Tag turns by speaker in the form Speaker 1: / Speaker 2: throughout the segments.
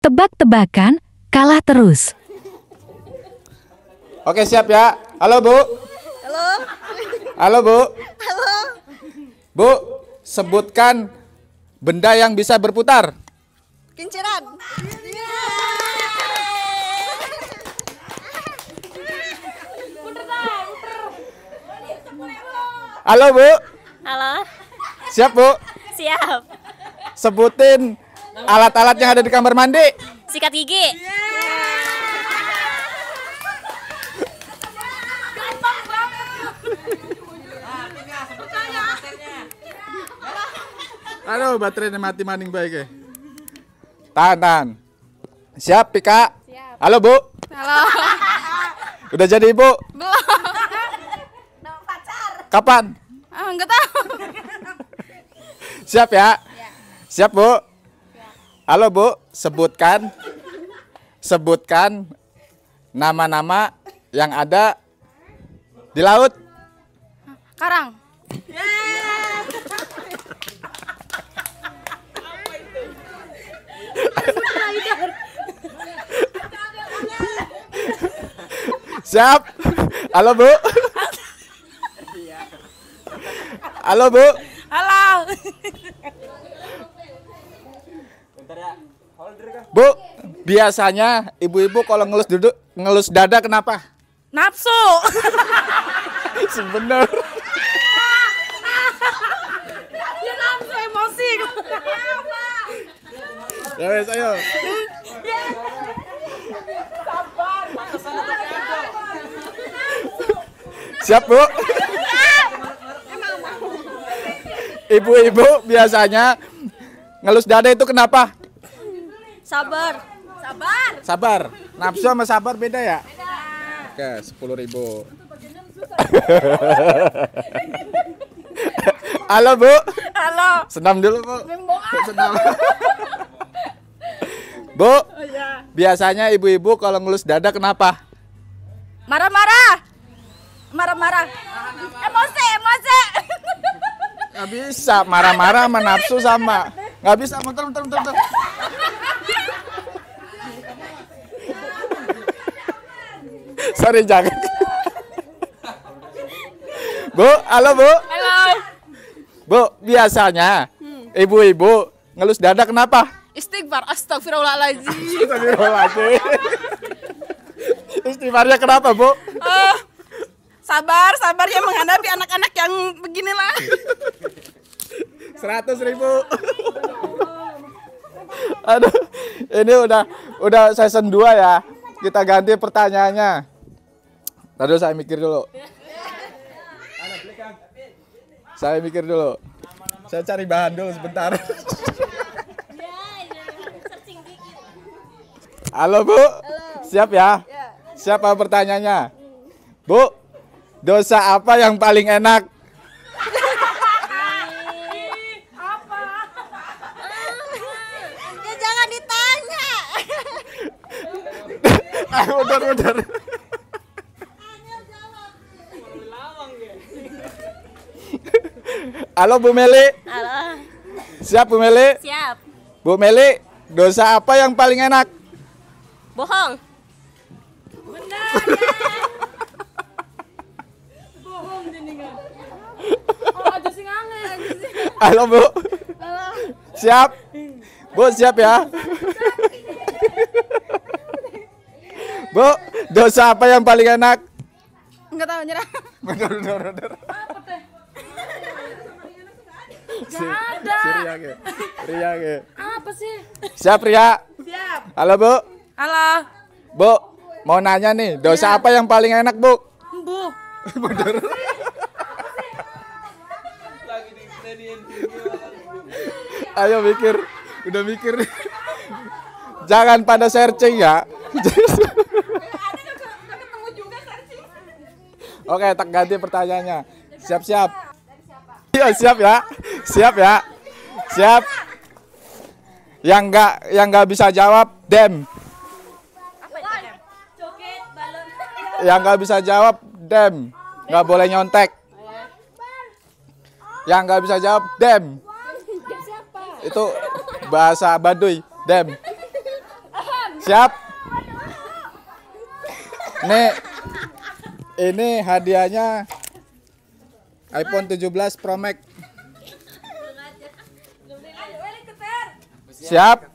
Speaker 1: Tebak-tebakan, kalah terus.
Speaker 2: Oke, siap ya. Halo, Bu.
Speaker 3: Halo.
Speaker 2: Halo, Bu.
Speaker 3: Halo.
Speaker 2: Bu, sebutkan benda yang bisa berputar.
Speaker 3: Kinciran.
Speaker 2: Halo, Bu.
Speaker 4: Halo,
Speaker 2: Siap, Bu.
Speaker 4: siap.
Speaker 2: Sebutin alat-alat yang ada di kamar mandi.
Speaker 4: Sikat gigi.
Speaker 2: Aduh, baterainya mati maning baik ya. Tahan. Siap, Pika? Siap. Halo, Bu.
Speaker 3: Halo.
Speaker 2: Udah jadi ibu?
Speaker 3: Belum.
Speaker 2: Kapan?
Speaker 3: Enggak tahu.
Speaker 2: Siap ya? Siap, Bu? Halo, Bu. Sebutkan nama-nama yang ada di laut.
Speaker 3: Karang.
Speaker 2: Siap? Halo, Bu? Halo, Bu?
Speaker 3: Halo.
Speaker 2: Bu, biasanya ibu-ibu kalau ngelus dada kenapa?
Speaker 3: Nafsu.
Speaker 2: Sebenar.
Speaker 3: Ya nafsu emosi.
Speaker 2: Ya wes, ayo. Siap, Bu? Ibu-ibu biasanya ngelus dada itu kenapa?
Speaker 4: Sabar.
Speaker 2: Sabar. Nafsu sama sabar beda ya? Oke, 10.000. Halo, Bu.
Speaker 3: Halo.
Speaker 2: Senam dulu, Bu. Senam. Bu, biasanya ibu-ibu kalau ngelus dada kenapa?
Speaker 3: Marah-marah. Emosi.
Speaker 2: Nggak bisa, marah-marah sama nafsu sama. Nggak bisa, muter. Sorry, jangan. Bu, halo, Bu.
Speaker 3: Halo.
Speaker 2: Bu, biasanya ibu-ibu ngelus dada kenapa?
Speaker 3: Istighfar. Astagfirullahaladzim.
Speaker 2: Astagfirullahaladzim. Istighfarnya kenapa, Bu?
Speaker 3: Sabar ya menghadapi anak-anak yang beginilah.
Speaker 2: 100.000. Aduh, ini udah season 2 ya. Kita ganti pertanyaannya. Tadi saya mikir dulu. Saya cari bahan dulu sebentar. Halo, Bu. Siap ya? Siapa pertanyaannya? Bu, dosa apa yang paling enak?
Speaker 3: Ya jangan ditanya.
Speaker 2: Bentar. Halo, Bu Meli.
Speaker 4: Halo,
Speaker 2: Siap, Bu Meli?
Speaker 4: siap.
Speaker 2: Bu Meli, dosa apa yang paling enak?
Speaker 4: Bohong.
Speaker 2: Halo, Bu. Siap? Bu, siap ya? Bu, dosa apa yang paling enak?
Speaker 3: Enggak tahu, nyerah.
Speaker 2: Bener. Ria ke.
Speaker 3: Apa sih?
Speaker 2: Siap, Ria?
Speaker 3: Siap.
Speaker 2: Halo, Bu.
Speaker 3: Halo.
Speaker 2: Bu, mau nanya nih, dosa apa yang paling enak, Bu?
Speaker 3: Bu.
Speaker 2: Bener. Ayo mikir, udah mikir. Jangan pada searching ya. Oke, tak ganti pertanyaannya. Siap. Iya, siap ya. Siap. Yang nggak bisa jawab, dem. Yang nggak bisa jawab, dem. Nggak boleh nyontek. Yang nggak bisa jawab, dem. Itu bahasa Baduy, dem. Siap? Nih, ini hadiahnya iPhone 17 Pro Max. Siap?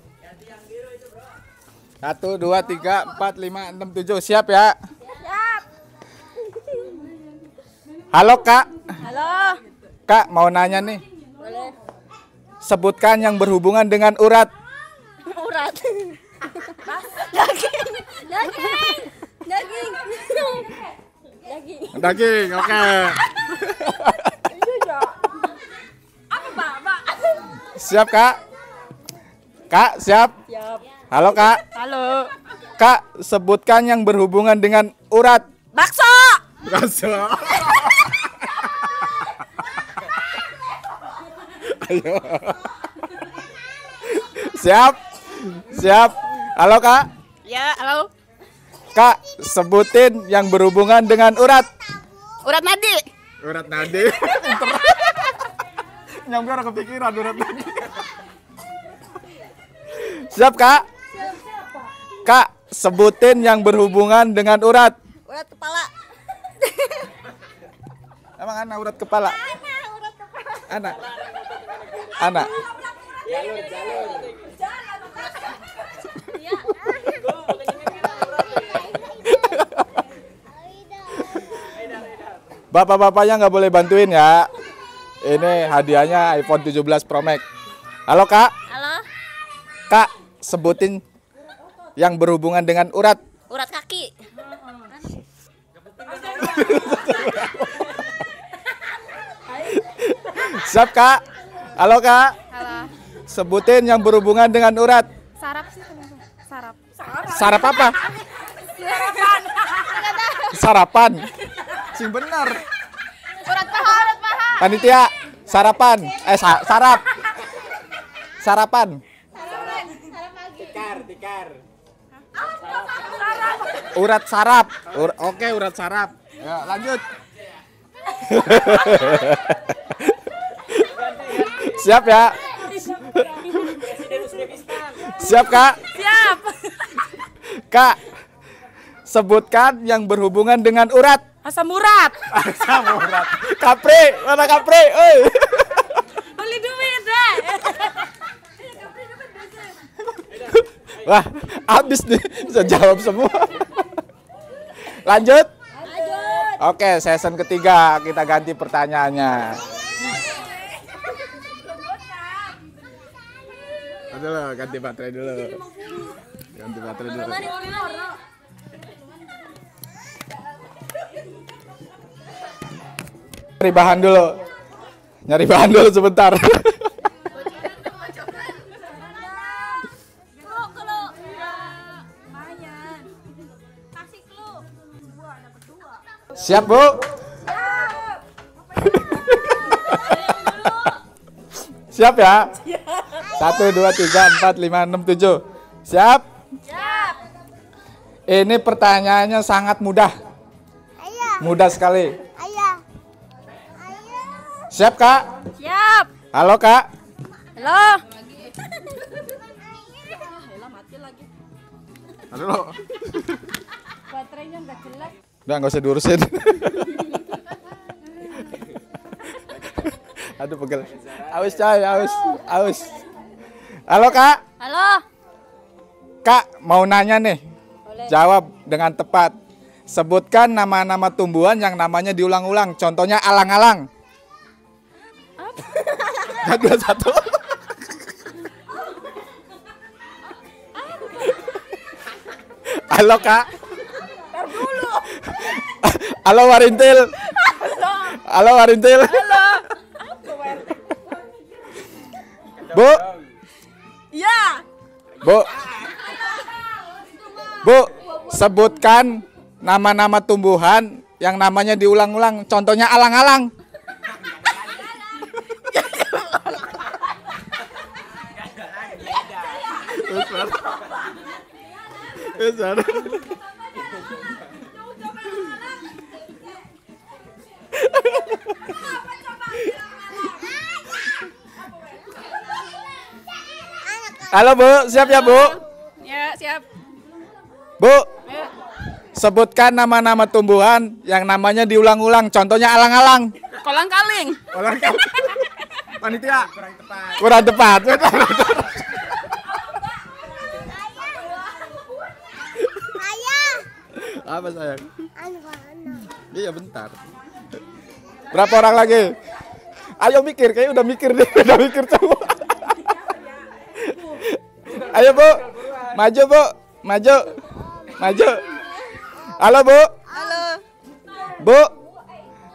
Speaker 2: 1, 2, 3, 4, 5, 6, 7. Siap ya?
Speaker 3: Siap.
Speaker 2: Halo Kak.
Speaker 4: Halo.
Speaker 2: Kak mau nanya nih.
Speaker 4: Boleh.
Speaker 2: Sebutkan yang berhubungan dengan urat.
Speaker 4: Urat. Daging. Daging. Daging. Daging.
Speaker 2: Daging, oke.
Speaker 3: Apa, Pak?
Speaker 2: Siap Kak? Kak, siap?
Speaker 4: Siap.
Speaker 2: Halo Kak.
Speaker 3: Halo.
Speaker 2: Kak, sebutkan yang berhubungan dengan urat.
Speaker 3: Bakso.
Speaker 2: Bakso. Ayo. Siap? Siap. Halo Kak.
Speaker 3: Ya, halo.
Speaker 2: Kak, sebutin yang berhubungan dengan urat.
Speaker 3: Urat nadi.
Speaker 2: Urat nadi. Nyampe orang kepikiran urat nadi. Siap Kak? Kak, sebutin yang berhubungan dengan urat.
Speaker 3: Urat kepala.
Speaker 2: Emang anak urat kepala? Anak. Anak. Bapak-bapaknya nggak boleh bantuin ya. Ini hadiahnya iPhone 17 Pro Max. Halo Kak.
Speaker 4: Halo.
Speaker 2: Kak, sebutin yang berhubungan dengan urat.
Speaker 4: Urat kaki.
Speaker 2: Siap Kak. Halo Kak.
Speaker 3: Halo.
Speaker 2: Sebutin yang berhubungan dengan urat.
Speaker 3: Sarap sih sebenarnya. Sarap.
Speaker 2: Sarap apa? Sarapan. Sing bener.
Speaker 3: Urat paha, urat paha.
Speaker 2: Panitia, sarapan. Sarap. Sarapan. Urat sarap. Oke, urat sarap. Ya, lanjut. Siap ya? Siap Kak?
Speaker 3: Siap.
Speaker 2: Kak, sebutkan yang berhubungan dengan urat.
Speaker 3: Asam urat.
Speaker 2: Asam urat. Kapri, mana Kapri? Oi.
Speaker 3: Beli duit deh.
Speaker 2: Wah, habis nih. Bisa jawab semua. Lanjut?
Speaker 4: Lanjut.
Speaker 2: Oke, season ketiga kita ganti pertanyaannya. Dulu, ganti baterai dulu. Ganti baterai dulu. Nyari bahan dulu. Nyari bahan dulu sebentar. Siap, Bu? Siap ya? 1, 2, 3, 4, 5, 6, 7. Siap?
Speaker 3: Siap.
Speaker 2: Ini pertanyaannya sangat mudah. Mudah sekali. Siap, Kak?
Speaker 3: Siap.
Speaker 2: Halo, Kak?
Speaker 3: Halo.
Speaker 2: Halo.
Speaker 3: Baterainya nggak jelas.
Speaker 2: Udah, nggak usah diurusin. Aduh, pegel. Aus, coy, aus. Halo, Kak?
Speaker 4: Halo.
Speaker 2: Kak, mau nanya nih.
Speaker 4: Boleh.
Speaker 2: Jawab dengan tepat. Sebutkan nama-nama tumbuhan yang namanya diulang-ulang. Contohnya alang-alang. 2, 1. Halo, Kak. Halo, Warintil. Halo, Warintil. Bu.
Speaker 3: Iya.
Speaker 2: Bu, sebutkan nama-nama tumbuhan yang namanya diulang-ulang. Contohnya alang-alang. Halo Bu, siap ya Bu?
Speaker 3: Ya, siap.
Speaker 2: Bu, sebutkan nama-nama tumbuhan yang namanya diulang-ulang. Contohnya alang-alang.
Speaker 3: Kolang-kaling.
Speaker 2: Alang-alang. Panitia. Kurang tepat.
Speaker 4: Ayah.
Speaker 2: Apa sayang?
Speaker 4: Anak-anak.
Speaker 2: Iya bentar. Berapa orang lagi? Ayo mikir, kayaknya udah mikir deh, udah mikir semua. Ayo Bu, maju Bu, maju, maju. Halo Bu.
Speaker 4: Halo.
Speaker 2: Bu,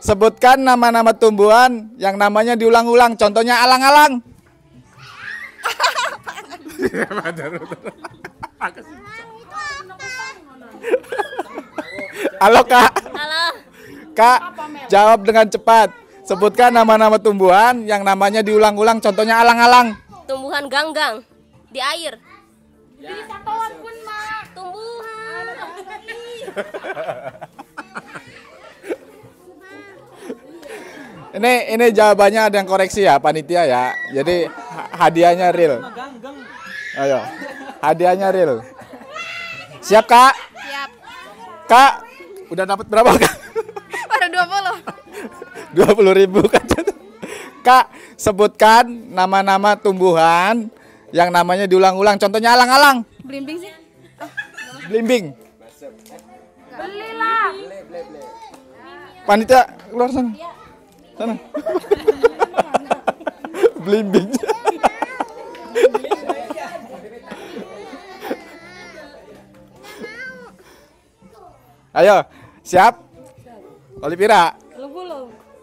Speaker 2: sebutkan nama-nama tumbuhan yang namanya diulang-ulang. Contohnya alang-alang. Halo Kak.
Speaker 4: Halo.
Speaker 2: Kak, jawab dengan cepat. Sebutkan nama-nama tumbuhan yang namanya diulang-ulang. Contohnya alang-alang.
Speaker 4: Tumbuhan ganggang di air. Tumbuhan.
Speaker 2: Ini jawabannya ada yang koreksi ya, panitia ya. Jadi hadiahnya real. Ayo, hadiahnya real. Siap Kak?
Speaker 3: Siap.
Speaker 2: Kak, udah dapat berapa Kak?
Speaker 3: Pada
Speaker 2: 20.000 kan. Kak, sebutkan nama-nama tumbuhan yang namanya diulang-ulang. Contohnya alang-alang.
Speaker 3: 20. Belimbing sih.
Speaker 2: Blimbing.
Speaker 3: Belilah.
Speaker 2: Panitia keluar sana. Sana. Blimbing. Ayo, siap? Olivira.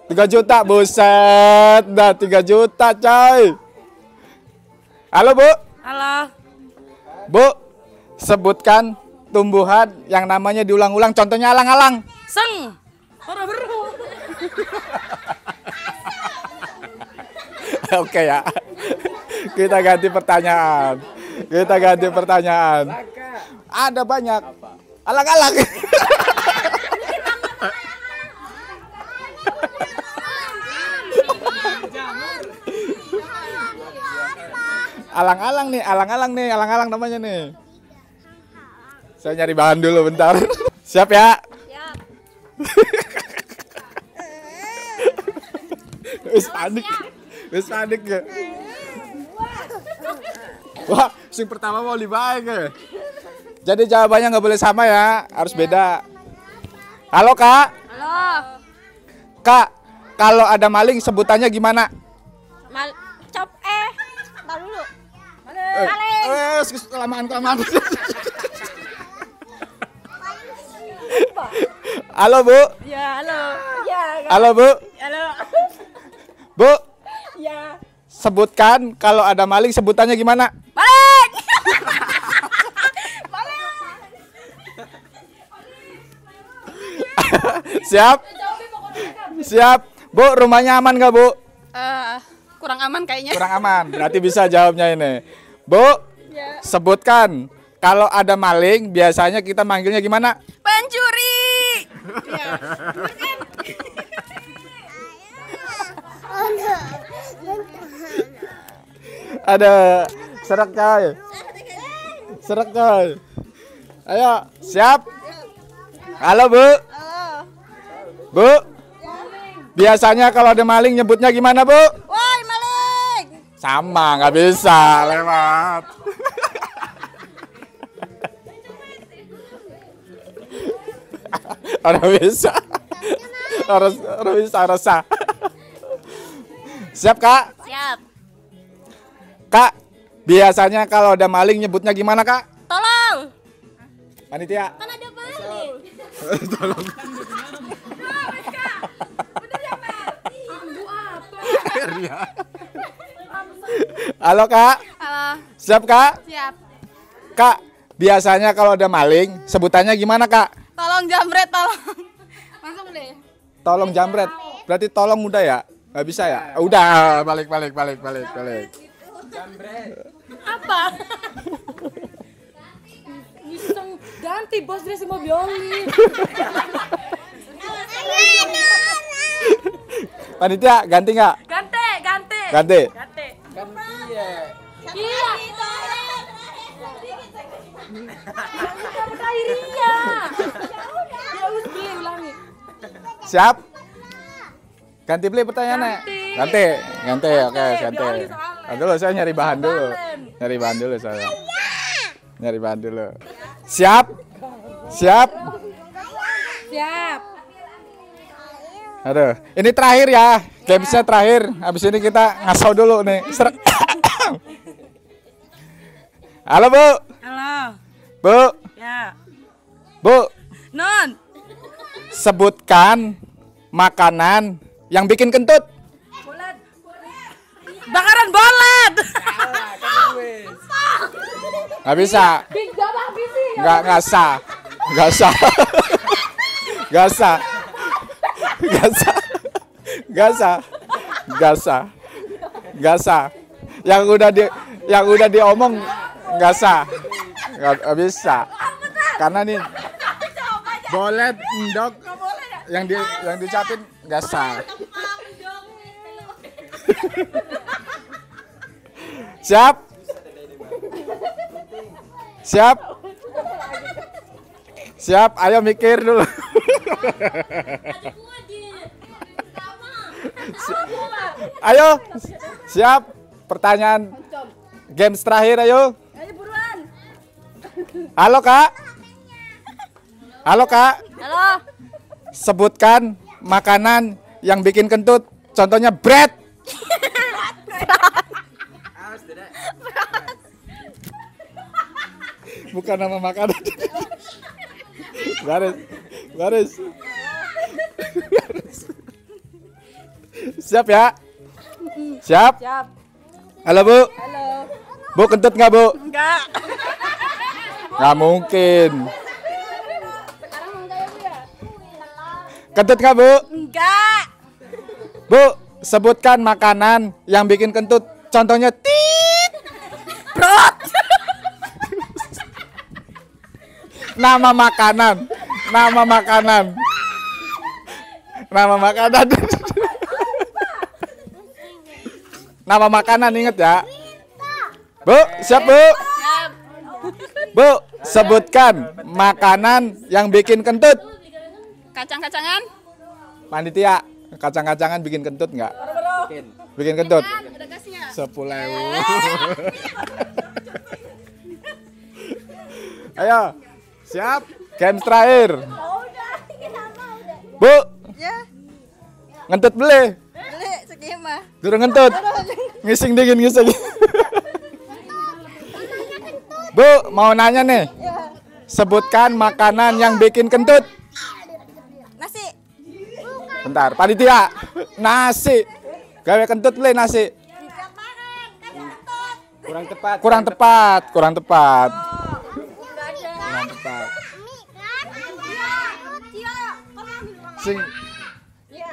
Speaker 2: 3 juta, buset. Dah 3 juta, coy. Halo, Bu.
Speaker 3: Halo.
Speaker 2: Bu, sebutkan tumbuhan yang namanya diulang-ulang. Contohnya alang-alang.
Speaker 3: Seng. Ora beru.
Speaker 2: Oke ya. Kita ganti pertanyaan. Kita ganti pertanyaan. Ada banyak. Alang-alang. Alang-alang nih, alang-alang namanya nih. Saya nyari bahan dulu bentar. Siap ya?
Speaker 4: Siap.
Speaker 2: Wis panik. Wis panik ya. Wah, sing pertama mau dibaik ya. Jadi jawabannya nggak boleh sama ya, harus beda. Halo Kak.
Speaker 3: Halo.
Speaker 2: Kak, kalau ada maling sebutannya gimana?
Speaker 4: Cop Entar dulu.
Speaker 2: Kelamaan. Halo Bu.
Speaker 3: Ya, halo. Ya,
Speaker 2: Halo Bu.
Speaker 3: halo.
Speaker 2: Bu,
Speaker 3: Ya.
Speaker 2: sebutkan kalau ada maling sebutannya gimana?
Speaker 3: Balik.
Speaker 2: Siap? Siap. Bu, rumahnya aman nggak Bu?
Speaker 3: Kurang aman kayaknya.
Speaker 2: Kurang aman. Berarti bisa jawabnya ini. Bu, sebutkan kalau ada maling biasanya kita manggilnya gimana?
Speaker 3: Pencuri. Ya.
Speaker 2: Ada serak coy. Serak coy. Ayo, siap? Halo Bu.
Speaker 4: Halo.
Speaker 2: Bu. Biasanya kalau ada maling nyebutnya gimana Bu?
Speaker 4: Woi, maling.
Speaker 2: Sama, nggak bisa lewat. Orang bisa. Orang bisa rasa. Siap Kak?
Speaker 4: Siap.
Speaker 2: Kak, biasanya kalau ada maling nyebutnya gimana Kak?
Speaker 4: Tolong.
Speaker 2: Panitia.
Speaker 4: Kan ada maling.
Speaker 2: Tolong. Halo Kak.
Speaker 3: Halo.
Speaker 2: Siap Kak?
Speaker 3: Siap.
Speaker 2: Kak, biasanya kalau ada maling sebutannya gimana Kak?
Speaker 3: Tolong jambret, tolong. Langsung deh.
Speaker 2: Tolong jambret. Berarti tolong udah ya? Nggak bisa ya? Udah, balik.
Speaker 3: Apa? Iseng ganti bos dia semua bioli.
Speaker 2: Panitia ganti nggak?
Speaker 3: Ganti.
Speaker 2: Ganti.
Speaker 3: Iya. Ria. Ya us beli ulangi.
Speaker 2: Siap? Ganti beli pertanyaannya. Ganti. Oke, ganti. Dulu saya nyari bahan dulu. Nyari bahan dulu. Siap?
Speaker 3: Siap.
Speaker 2: Aduh, ini terakhir ya. Gamesnya terakhir. Habis ini kita ngaso dulu nih. Halo, Bu.
Speaker 4: Halo.
Speaker 2: Bu.
Speaker 4: Ya.
Speaker 2: Bu,
Speaker 4: Non.
Speaker 2: sebutkan makanan yang bikin kentut.
Speaker 4: Bakaran bolet.
Speaker 2: Nggak bisa. Nggak sah. Yang udah diomong nggak sah. Nggak bisa. Karena nih bolet endok yang dicapin nggak sah. Siap? Siap, ayo mikir dulu. Ayo, siap. Pertanyaan games terakhir, ayo. Halo, Kak. Halo. Sebutkan makanan yang bikin kentut. Contohnya bread. Bukan nama makanan. Baris. Siap ya? Siap. Halo, Bu. Bu, kentut nggak, Bu?
Speaker 4: Enggak.
Speaker 2: Nggak mungkin. Kentut nggak, Bu?
Speaker 4: Enggak.
Speaker 2: Bu, sebutkan makanan yang bikin kentut. Contohnya tit.
Speaker 4: Perut.
Speaker 2: Nama makanan. Nama makanan inget ya. Bu, siap, Bu? Bu, sebutkan makanan yang bikin kentut.
Speaker 4: Kacang-kacangan.
Speaker 2: Panitia, kacang-kacangan bikin kentut nggak? Bikin kentut.
Speaker 4: Udah kasihnya.
Speaker 2: 10.000. Ayo, siap? Games terakhir. Bu,
Speaker 4: Ya.
Speaker 2: ngentut beli.
Speaker 4: Beli segimana?
Speaker 2: Durung ngentut. Ngising dingin. Bu, mau nanya nih. Sebutkan makanan yang bikin kentut.
Speaker 4: Nasi.
Speaker 2: Bentar, panitia. Nasi. Gawe kentut beli nasi. Kurang tepat. Sing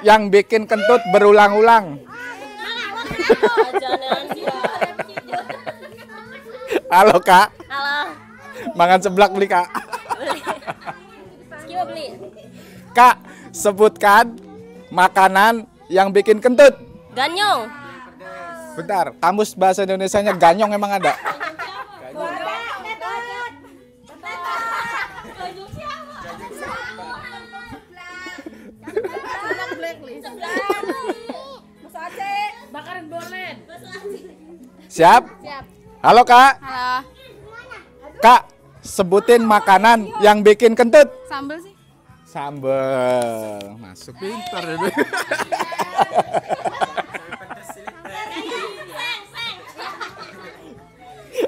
Speaker 2: yang bikin kentut berulang-ulang. Halo, Kak.
Speaker 4: Halo.
Speaker 2: Makan seblak beli, Kak.
Speaker 4: Beli.
Speaker 2: Kak, sebutkan makanan yang bikin kentut.
Speaker 4: Ganyong.
Speaker 2: Bentar, kamus bahasa Indonesianya ganyong emang ada?
Speaker 3: Bakaran bolet.
Speaker 2: Siap? Halo, Kak.
Speaker 4: Halo.
Speaker 2: Kak, sebutin makanan yang bikin kentut.
Speaker 4: Sambal sih.
Speaker 2: Sambal. Masuk pintar ini.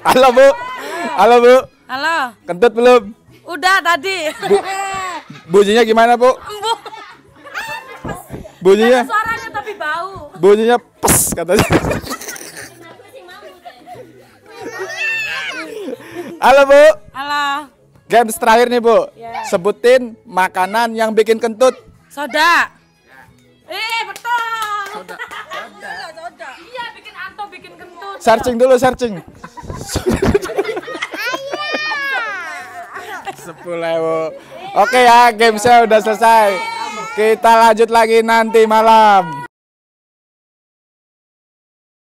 Speaker 2: Halo, Bu.
Speaker 4: Halo.
Speaker 2: Kentut belum?
Speaker 4: Udah tadi.
Speaker 2: Bunyinya gimana, Bu?
Speaker 4: Embuh.
Speaker 2: Bunyinya
Speaker 3: Suaranya tapi bau.
Speaker 2: bunyinya pes katanya. Halo, Bu.
Speaker 4: Halo.
Speaker 2: Games terakhir nih, Bu. Sebutin makanan yang bikin kentut.
Speaker 4: Soda.
Speaker 3: Betul. Soda. Iya, bikin Anto bikin kentut.
Speaker 2: Searching dulu, searching. 10.000. Oke ya, gamesnya udah selesai. Kita lanjut lagi nanti malam.